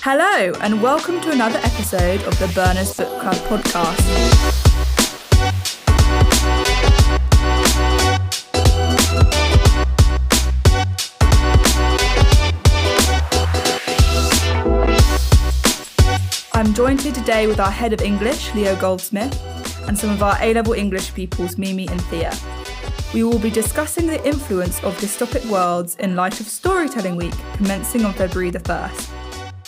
Hello, and welcome to another episode of the Berners Book Club podcast. I'm joined here today with our head of English, Leo Goldsmith, and some of our A-level English pupils, Mimi and Thea. We will be discussing the influence of dystopic worlds in light of Storytelling Week, commencing on February the 1st.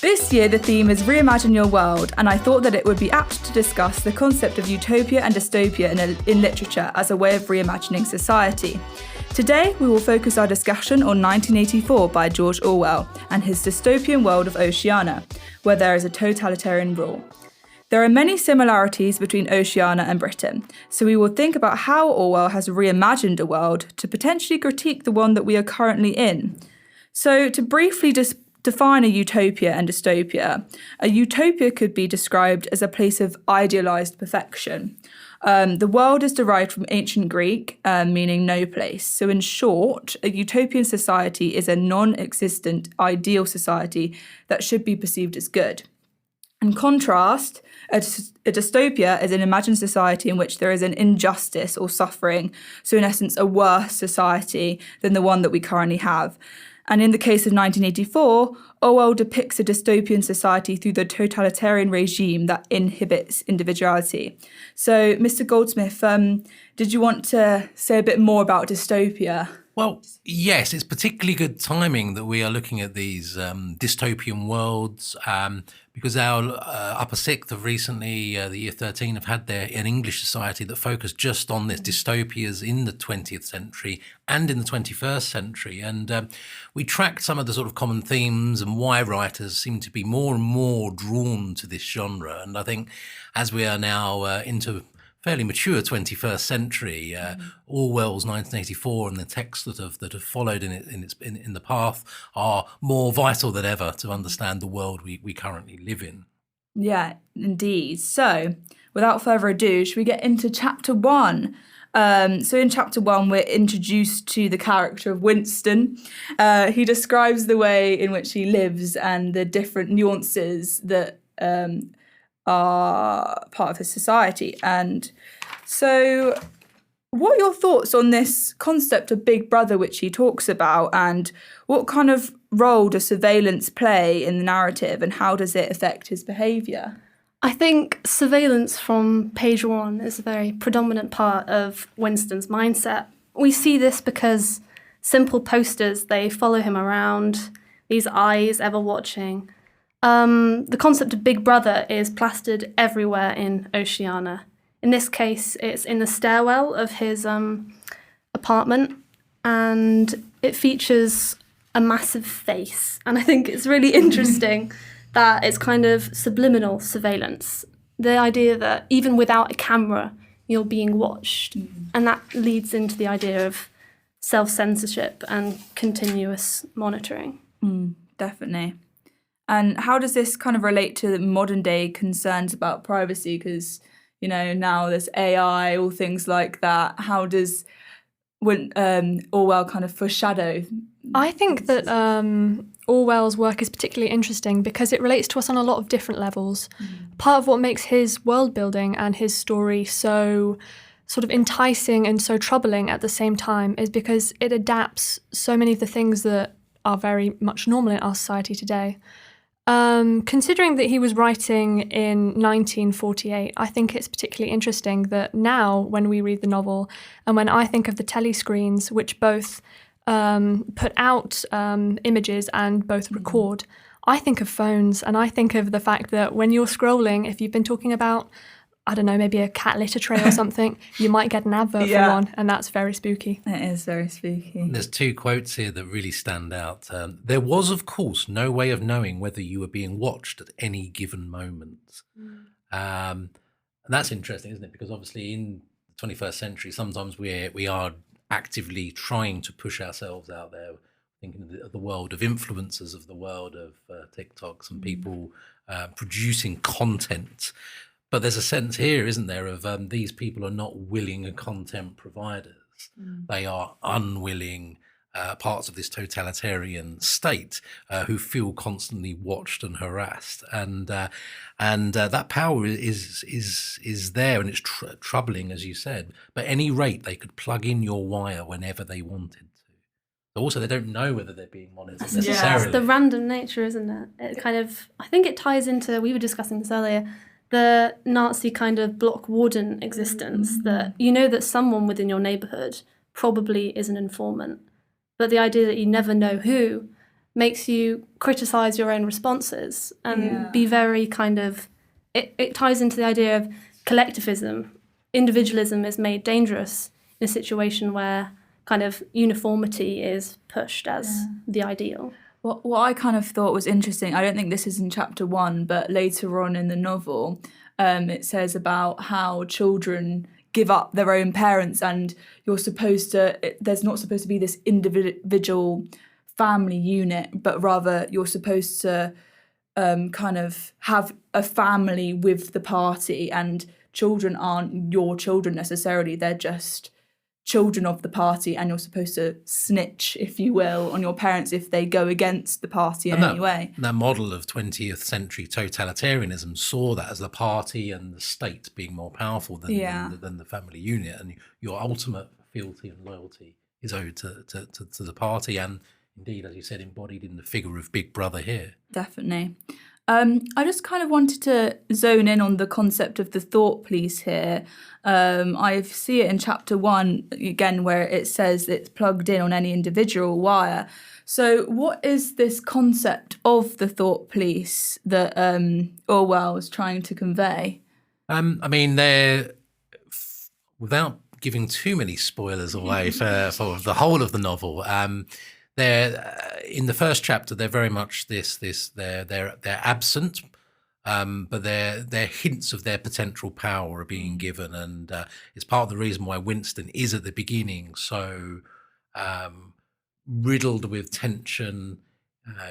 This year the theme is Reimagine Your World, and I thought that it would be apt to discuss the concept of utopia and dystopia in literature as a way of reimagining society. Today we will focus our discussion on 1984 by George Orwell and his dystopian world of Oceania, where there is a totalitarian rule. There are many similarities between Oceania and Britain, so we will think about how Orwell has reimagined a world to potentially critique the one that we are currently in. So to briefly define a utopia and dystopia, a utopia could be described as a place of idealised perfection. The world is derived from ancient Greek, meaning no place. So in short, a utopian society is a non-existent ideal society that should be perceived as good. In contrast, a dystopia is an imagined society in which there is an injustice or suffering, so in essence a worse society than the one that we currently have. And in the case of 1984, Orwell depicts a dystopian society through the totalitarian regime that inhibits individuality. So, Mr. Goldsmith, did you want to say a bit more about dystopia? Well, yes, it's particularly good timing that we are looking at these dystopian worlds because our upper sixth have recently, the year 13, have had an English society that focused just on this dystopias in the 20th century and in the 21st century. And we tracked some of the sort of common themes and why writers seem to be more and more drawn to this genre. And I think as we are now into fairly mature 21st century, Orwell's 1984 and the texts that have followed in the path are more vital than ever to understand the world we currently live in. Yeah, indeed. So, without further ado, should we get into chapter 1? So in chapter 1, we're introduced to the character of Winston. He describes the way in which he lives and the different nuances that are part of his society. And so what are your thoughts on this concept of Big Brother, which he talks about, and what kind of role does surveillance play in the narrative and how does it affect his behaviour? I think surveillance from page 1 is a very predominant part of Winston's mindset. We see this because simple posters, they follow him around, these eyes ever watching. The concept of Big Brother is plastered everywhere in Oceania. In this case, it's in the stairwell of his apartment, and it features a massive face. And I think it's really interesting that it's kind of subliminal surveillance. The idea that even without a camera, you're being watched. And that leads into the idea of self-censorship and continuous monitoring. Definitely. And how does this kind of relate to the modern day concerns about privacy? Because, now there's AI, all things like that. How does Orwell kind of foreshadow? I think that Orwell's work is particularly interesting because it relates to us on a lot of different levels. Part of what makes his world building and his story so sort of enticing and so troubling at the same time is because it adapts so many of the things that are very much normal in our society today. Considering that he was writing in 1948, I think it's particularly interesting that now when we read the novel and when I think of the telescreens, which both put out images and both record, I think of phones and I think of the fact that when you're scrolling, if you've been talking about, I don't know, maybe a cat litter tray or something, you might get an advert for one, and that's very spooky. It is very spooky. There's 2 quotes here that really stand out. There was, of course, no way of knowing whether you were being watched at any given moment. And that's interesting, isn't it? Because obviously in the 21st century, sometimes we are actively trying to push ourselves out there, thinking of the world of influencers, of the world of TikToks and people producing content. But there's a sense here, isn't there, of these people are not willing content providers. They are unwilling parts of this totalitarian state who feel constantly watched and harassed, and that power is there, and it's troubling, as you said. But at any rate, they could plug in your wire whenever they wanted to. Also, they don't know whether they're being monitored necessarily. It's the random nature, isn't it? It kind of, I think it ties into, we were discussing this earlier, the Nazi kind of block warden existence, that you know that someone within your neighbourhood probably is an informant. But the idea that you never know who makes you criticise your own responses and be very kind of... It ties into the idea of collectivism. Individualism is made dangerous in a situation where kind of uniformity is pushed as the ideal. What I kind of thought was interesting, I don't think this is in chapter 1, but later on in the novel, it says about how children give up their own parents, and there's not supposed to be this individual family unit, but rather you're supposed to kind of have a family with the party, and children aren't your children necessarily, they're just children of the party, and you're supposed to snitch, if you will, on your parents if they go against the party in any way. That model of 20th century totalitarianism saw that as the party and the state being more powerful than the family unit, and your ultimate fealty and loyalty is owed to the party, and indeed, as you said, embodied in the figure of Big Brother here. Definitely. I just kind of wanted to zone in on the concept of the thought police here. I see it in chapter 1, again, where it says it's plugged in on any individual wire. So what is this concept of the thought police that Orwell was trying to convey? I mean, they're, without giving too many spoilers away for the whole of the novel, they're in the first chapter. They're very much they're absent, but they're hints of their potential power are being given, and it's part of the reason why Winston is at the beginning so riddled with tension.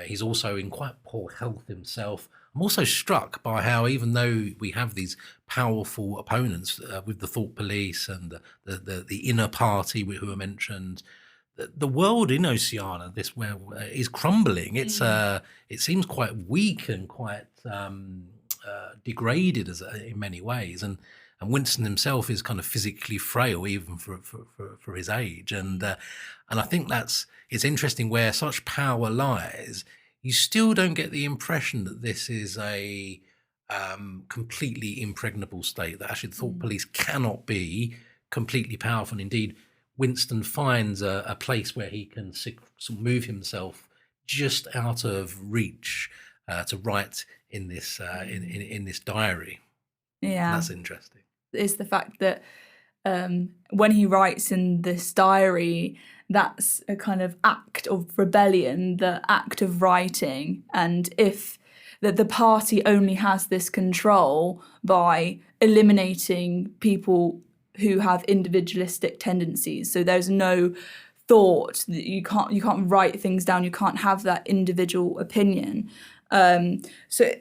He's also in quite poor health himself. I'm also struck by how, even though we have these powerful opponents with the thought police and the inner party who are mentioned, the world in Oceania, is crumbling. It's it seems quite weak and quite degraded in many ways, and Winston himself is kind of physically frail even for his age, and I think it's interesting where such power lies. You still don't get the impression that this is a completely impregnable state, that actually the thought police cannot be completely powerful. And indeed, Winston finds a place where he can move himself just out of reach to write in this in this diary. Yeah, that's interesting. Is the fact that when he writes in this diary, that's a kind of act of rebellion, the act of writing, and if that the party only has this control by eliminating people who have individualistic tendencies. So there's no thought, that you can't write things down, you can't have that individual opinion. So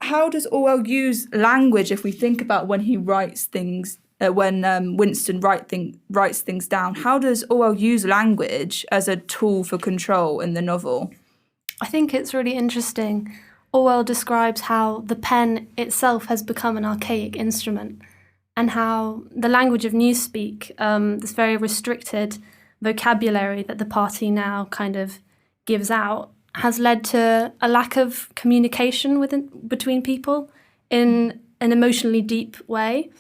how does Orwell use language if we think about when he writes things, when Winston writes things down? How does Orwell use language as a tool for control in the novel? I think it's really interesting. Orwell describes how the pen itself has become an archaic instrument, and how the language of newspeak, this very restricted vocabulary that the party now kind of gives out, has led to a lack of communication between people in an emotionally deep way.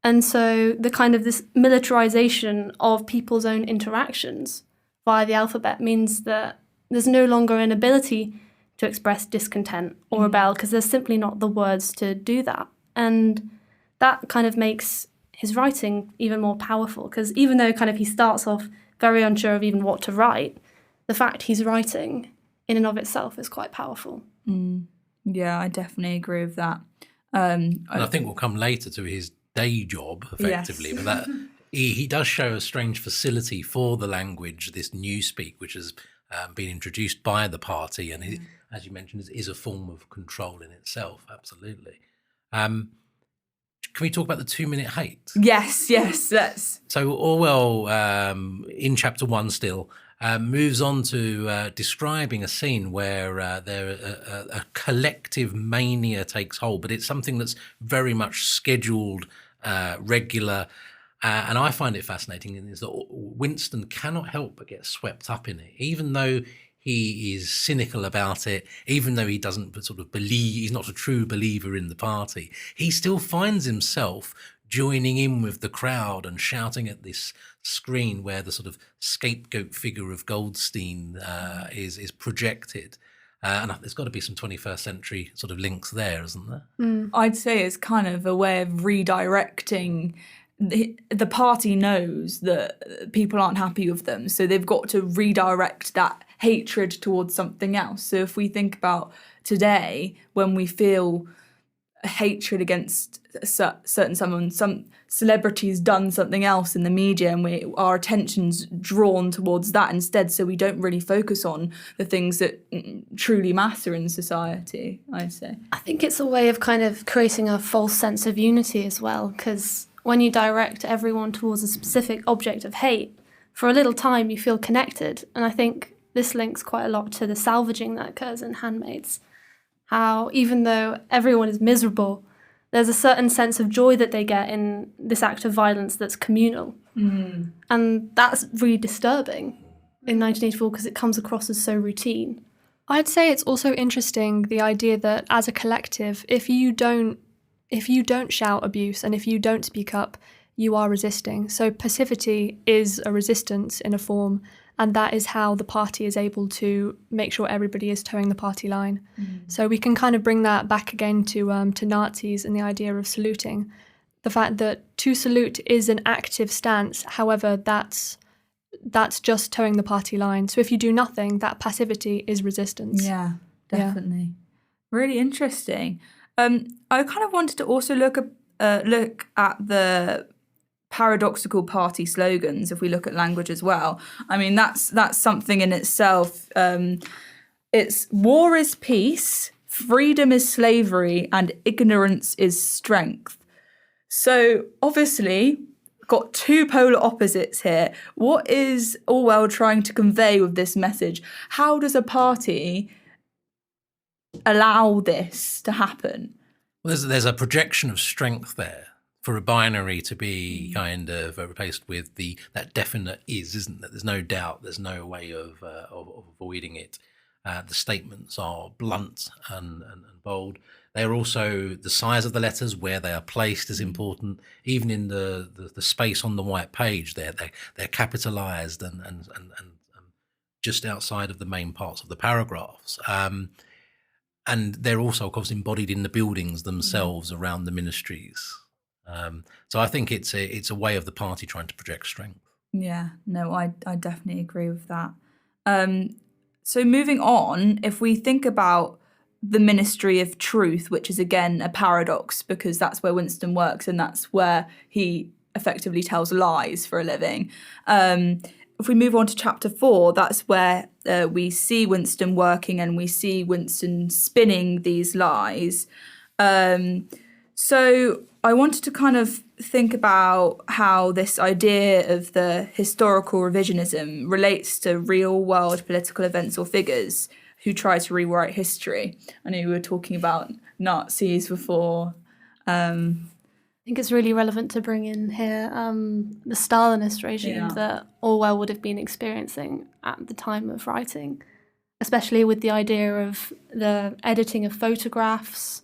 And so the kind of this militarization of people's own interactions via the alphabet means that there's no longer an ability to express discontent or rebel, because there's simply not the words to do that. And that kind of makes his writing even more powerful, because even though kind of he starts off very unsure of even what to write, the fact he's writing in and of itself is quite powerful. Yeah, I definitely agree with that. And I think we'll come later to his day job, effectively, yes. but that he does show a strange facility for the language, this newspeak, which has been introduced by the party, and it, as you mentioned, is a form of control in itself, absolutely. can we talk about the 2-minute hate? Yes, let's. So Orwell, in chapter 1 still, moves on to describing a scene where a collective mania takes hold, but it's something that's very much scheduled, regular. And I find it fascinating is that Winston cannot help but get swept up in it, even though he is cynical about it, even though he doesn't sort of believe, he's not a true believer in the party. He still finds himself joining in with the crowd and shouting at this screen where the sort of scapegoat figure of Goldstein is projected. And there's got to be some 21st century sort of links there, isn't there? I'd say it's kind of a way of redirecting. The party knows that people aren't happy with them, so they've got to redirect that hatred towards something else. So if we think about today, when we feel hatred against some celebrity's done something else in the media, and our attention's drawn towards that instead, so we don't really focus on the things that truly matter in society, I'd say. I think it's a way of kind of creating a false sense of unity as well, because when you direct everyone towards a specific object of hate, for a little time you feel connected. And I think this links quite a lot to the salvaging that occurs in Handmaids. How even though everyone is miserable, there's a certain sense of joy that they get in this act of violence that's communal. And that's really disturbing in 1984 because it comes across as so routine. I'd say it's also interesting, the idea that as a collective, if you don't shout abuse and if you don't speak up, you are resisting. So passivity is a resistance in a form, and that is how the party is able to make sure everybody is towing the party line. So we can kind of bring that back again to Nazis and the idea of saluting. The fact that to salute is an active stance, however, that's just towing the party line. So if you do nothing, that passivity is resistance. Yeah, definitely. Really interesting. I kind of wanted to also look at the paradoxical party slogans, if we look at language as well. I mean, that's something in itself. It's war is peace, freedom is slavery, and ignorance is strength. So obviously, got two polar opposites here. What is Orwell trying to convey with this message? How does a party allow this to happen? Well, there's a projection of strength there for a binary to be kind of replaced with that definite is, isn't there? There's no doubt. There's no way of avoiding it. The statements are blunt and bold. They're also, the size of the letters, where they are placed is important. Even in the space on the white page, they're capitalized and just outside of the main parts of the paragraphs. And they're also, of course, embodied in the buildings themselves around the ministries. So I think it's a way of the party trying to project strength. Yeah, no, I definitely agree with that. So moving on, if we think about the Ministry of Truth, which is again a paradox because that's where Winston works and that's where he effectively tells lies for a living. If we move on to chapter 4, that's where we see Winston working and we see Winston spinning these lies. So I wanted to kind of think about how this idea of the historical revisionism relates to real world political events or figures who try to rewrite history. I know we were talking about Nazis before. I think it's really relevant to bring in here the Stalinist regime that Orwell would have been experiencing at the time of writing, especially with the idea of the editing of photographs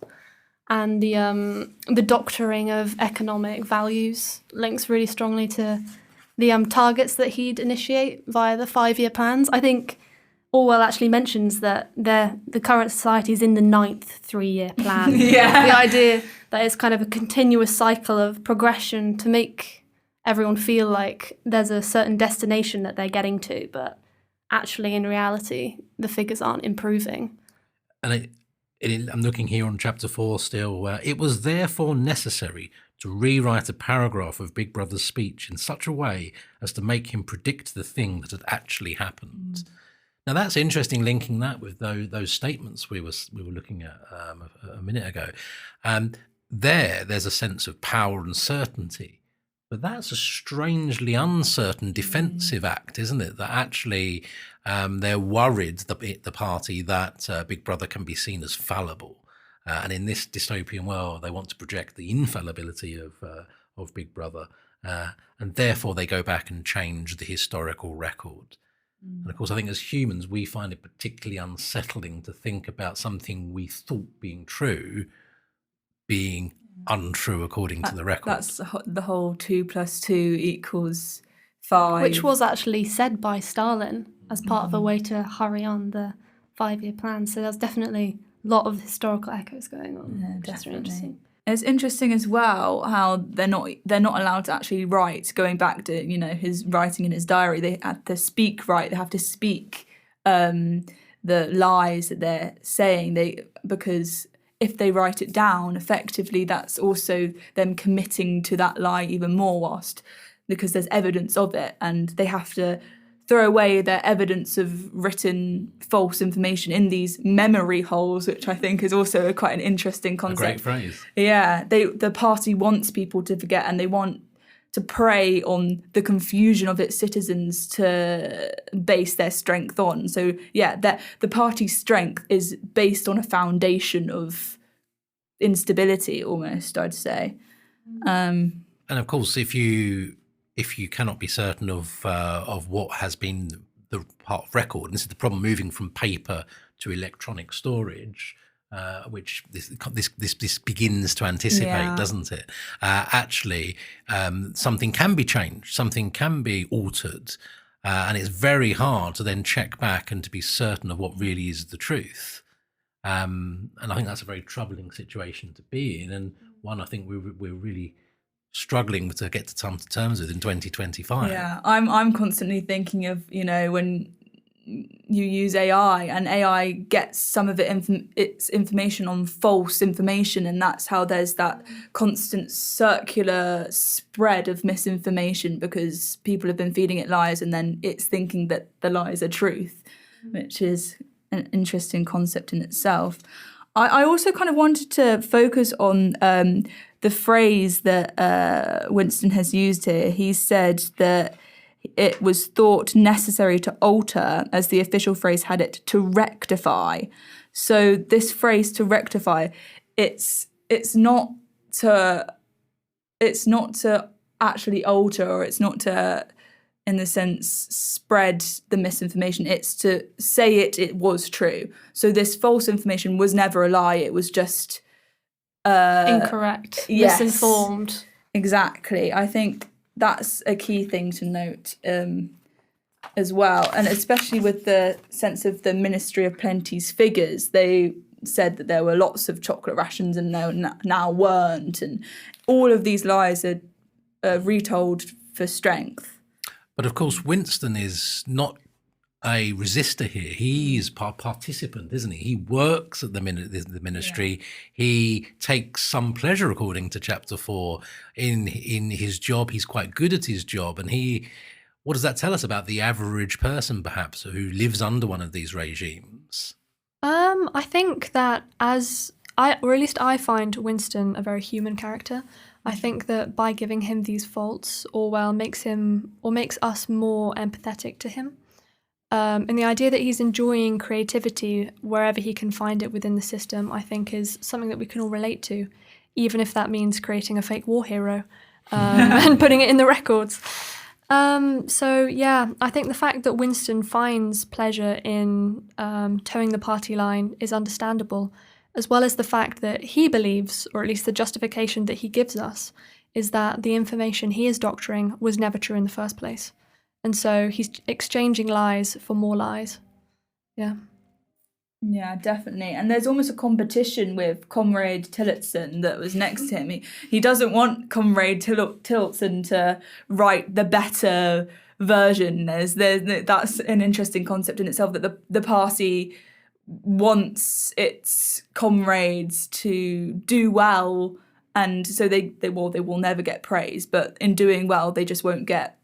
and the doctoring of economic values links really strongly to the targets that he'd initiate via the 5-year plans. I think Orwell actually mentions that the current society is in the 9th 3-year plan. Yeah. The idea that it's kind of a continuous cycle of progression to make everyone feel like there's a certain destination that they're getting to, but actually in reality, the figures aren't improving. And I'm looking here on chapter 4 still. It was therefore necessary to rewrite a paragraph of Big Brother's speech in such a way as to make him predict the thing that had actually happened. Now that's interesting, linking that with those statements we were looking at a minute ago. there's a sense of power and certainty. But that's a strangely uncertain defensive act, isn't it? That actually they're worried, the party, that Big Brother can be seen as fallible. And in this dystopian world, they want to project the infallibility of Big Brother. And therefore, they go back and change the historical record. And of course, I think as humans, we find it particularly unsettling to think about something we thought being true being untrue according to the record. That's the whole 2 + 2 = 5. Which was actually said by Stalin as part of a way to hurry on the 5-year plan. So there's definitely a lot of historical echoes going on. Yeah, which is really interesting. It's interesting as well how they're not allowed to actually write. Going back to his writing in his diary, they have to speak right. They have to speak the lies that they're saying. Because if they write it down, effectively, that's also them committing to that lie even more. Because there's evidence of it, and they have to throw away their evidence of written false information in these memory holes, which I think is also quite an interesting concept. A great phrase. Yeah, the party wants people to forget, and they want to prey on the confusion of its citizens to base their strength on. So yeah, the party's strength is based on a foundation of instability, almost, I'd say. And of course, if you cannot be certain of what has been the part of record, and this is the problem moving from paper to electronic storage, which this begins to anticipate, doesn't it? Actually, something can be changed, something can be altered, and it's very hard to then check back and to be certain of what really is the truth. And I think that's a very troubling situation to be in, and one I think we're really struggling to get to terms with in 2025. Yeah, I'm constantly thinking of when you use AI, and AI gets some of its information on false information, and that's how there's that constant circular spread of misinformation, because people have been feeding it lies, and then it's thinking that the lies are truth, which is an interesting concept in itself. I also kind of wanted to focus on the phrase that Winston has used here. He said that it was thought necessary to alter, as the official phrase had it, to rectify. So this phrase, to rectify, it's not to actually alter, or it's not to, in the sense, spread the misinformation. It's to say it was true. So this false information was never a lie. It was just incorrect, yes, misinformed. Exactly. I think that's a key thing to note as well. And especially with the sense of the Ministry of Plenty's figures, they said that there were lots of chocolate rations and now weren't. And all of these lies are retold for strength. But of course, Winston is not a resistor here. He is participant, isn't he? He works at the ministry. Yeah. He takes some pleasure, according to Chapter 4, in his job. He's quite good at his job. And what does that tell us about the average person, perhaps, who lives under one of these regimes? I think that or at least I find Winston a very human character. I think that by giving him these faults, Orwell makes us more empathetic to him. And the idea that he's enjoying creativity wherever he can find it within the system, I think, is something that we can all relate to, even if that means creating a fake war hero and putting it in the records. So, yeah, I think the fact that Winston finds pleasure in towing the party line is understandable, as well as the fact that he believes, or at least the justification that he gives us, is that the information he is doctoring was never true in the first place. And so he's exchanging lies for more lies. Yeah. Yeah, definitely. And there's almost a competition with Comrade Tillotson that was next to him. He doesn't want Comrade Tillotson to write the better version. That's an interesting concept in itself, that the party wants its comrades to do well, and so they will never get praise, but in doing well they just won't get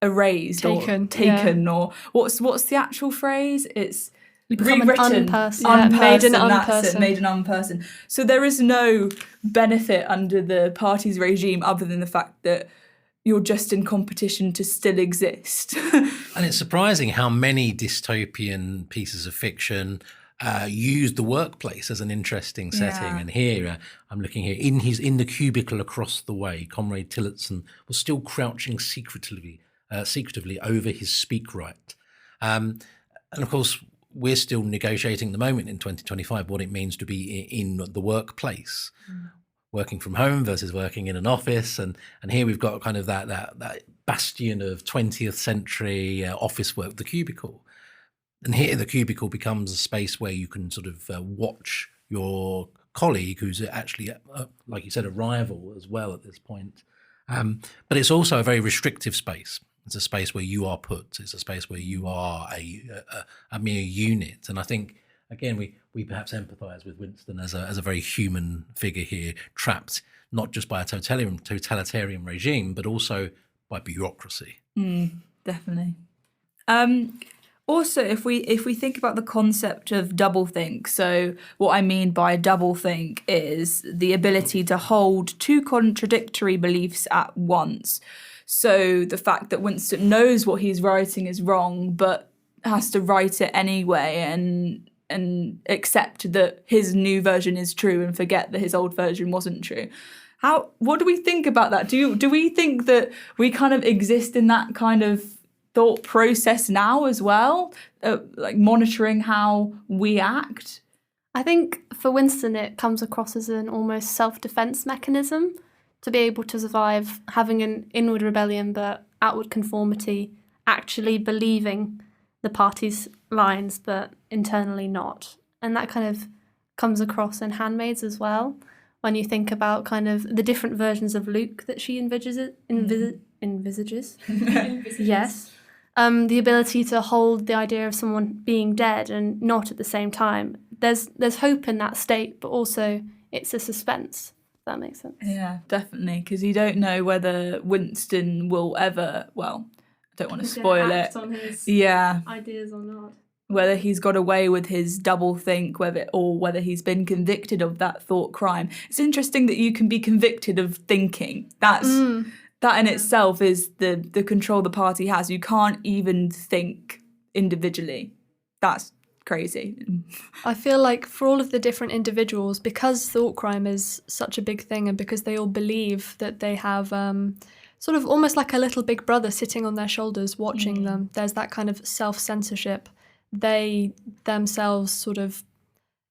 erased or taken, yeah. Or what's the actual phrase? It's become an rewritten, unperson. Yeah, made an that's it, unperson. made an unperson. So there is no benefit under the party's regime other than the fact that you're just in competition to still exist. And it's surprising how many dystopian pieces of fiction use the workplace as an interesting setting. Yeah. And here, I'm looking here, in the cubicle across the way, Comrade Tillotson was still crouching secretively over his speakwrite. And of course, we're still negotiating at the moment in 2025 what it means to be in the workplace. Working from home versus working in an office, and here we've got kind of that bastion of 20th century office work, the cubicle. And here the cubicle becomes a space where you can sort of watch your colleague, who's actually, like you said, a rival as well at this point. But it's also a very restrictive space. It's a space where you are put. It's a space where you are a mere unit. And I think, again, we perhaps empathise with Winston as a very human figure here, trapped not just by a totalitarian regime, but also by bureaucracy. Definitely. Also, if we think about the concept of doublethink, so what I mean by doublethink is the ability to hold two contradictory beliefs at once. So the fact that Winston knows what he's writing is wrong, but has to write it anyway and accept that his new version is true and forget that his old version wasn't true. What do we think about that? Do we think that we kind of exist in that kind of thought process now as well, like monitoring how we act? I think for Winston it comes across as an almost self-defense mechanism to be able to survive having an inward rebellion but outward conformity, actually believing the party's lines but internally not. And that kind of comes across in Handmaids as well, when you think about kind of the different versions of Luke that she envisages. Yes. The ability to hold the idea of someone being dead and not at the same time. There's hope in that state, but also it's a suspense. If that makes sense. Yeah, definitely, because you don't know whether Winston will ever, well, I don't want to spoil it. On his ideas or not. Whether he's got away with his doublethink, whether he's been convicted of that thought crime. It's interesting that you can be convicted of thinking. That in itself is the control the party has. You can't even think individually. That's crazy. I feel like for all of the different individuals, because thought crime is such a big thing and because they all believe that they have sort of almost like a little big brother sitting on their shoulders watching them, there's that kind of self-censorship. They themselves sort of,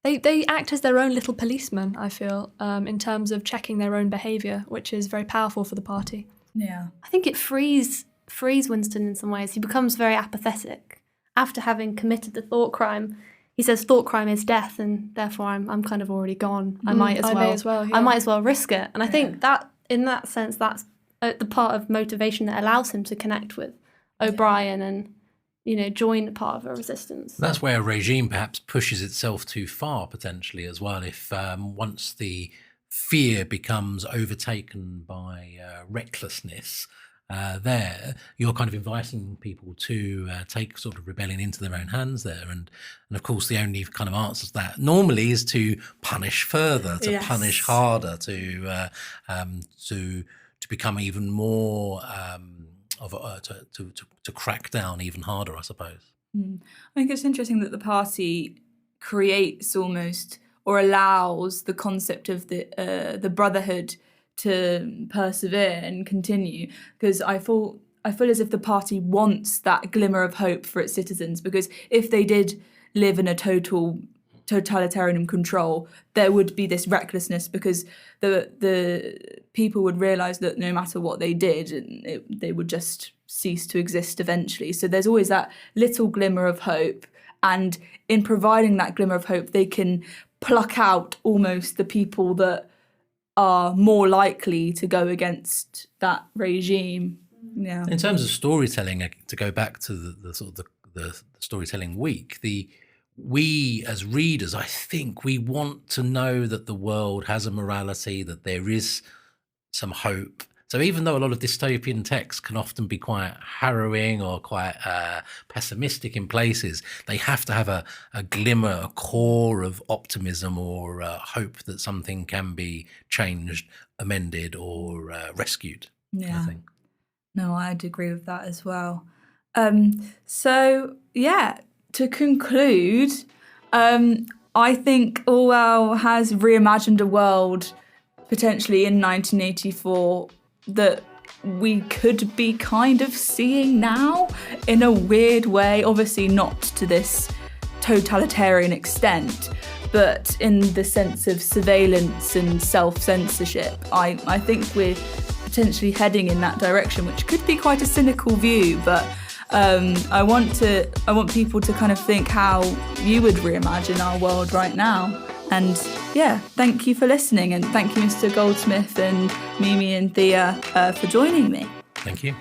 they act as their own little policemen, I feel, in terms of checking their own behaviour, which is very powerful for the party. Yeah. I think it frees Winston in some ways. He becomes very apathetic. After having committed the thought crime, he says thought crime is death and therefore I'm kind of already gone. I might as well risk it. And I think that in that sense, that's the part of motivation that allows him to connect with O'Brien and join part of a resistance. That's where a regime perhaps pushes itself too far, potentially, as well. If once the fear becomes overtaken by recklessness, you're kind of inviting people to take sort of rebellion into their own hands there. And of course, the only kind of answer to that normally is to punish further, to punish harder, to become even more... to crack down even harder, I suppose. I think it's interesting that the party creates almost or allows the concept of the brotherhood to persevere and continue, because I feel as if the party wants that glimmer of hope for its citizens, because if they did live in a totalitarian control, there would be this recklessness, because the people would realise that no matter what they did, they would just cease to exist eventually. So there's always that little glimmer of hope, and in providing that glimmer of hope, they can pluck out almost the people that are more likely to go against that regime. Yeah. In terms of storytelling, to go back to the storytelling week, we as readers, I think we want to know that the world has a morality, that there is some hope, So even though a lot of dystopian texts can often be quite harrowing or quite pessimistic in places, they have to have a glimmer, a core of optimism or hope that something can be changed, amended or rescued. Yeah. I think. No, I'd agree with that as well. To conclude, I think Orwell has reimagined a world potentially in 1984 that we could be kind of seeing now in a weird way, obviously not to this totalitarian extent, but in the sense of surveillance and self-censorship. I think we're potentially heading in that direction, which could be quite a cynical view, but I want people to kind of think how you would reimagine our world right now. And yeah, thank you for listening, and thank you, Mr. Goldsmith and Mimi and Thea, for joining me. Thank you.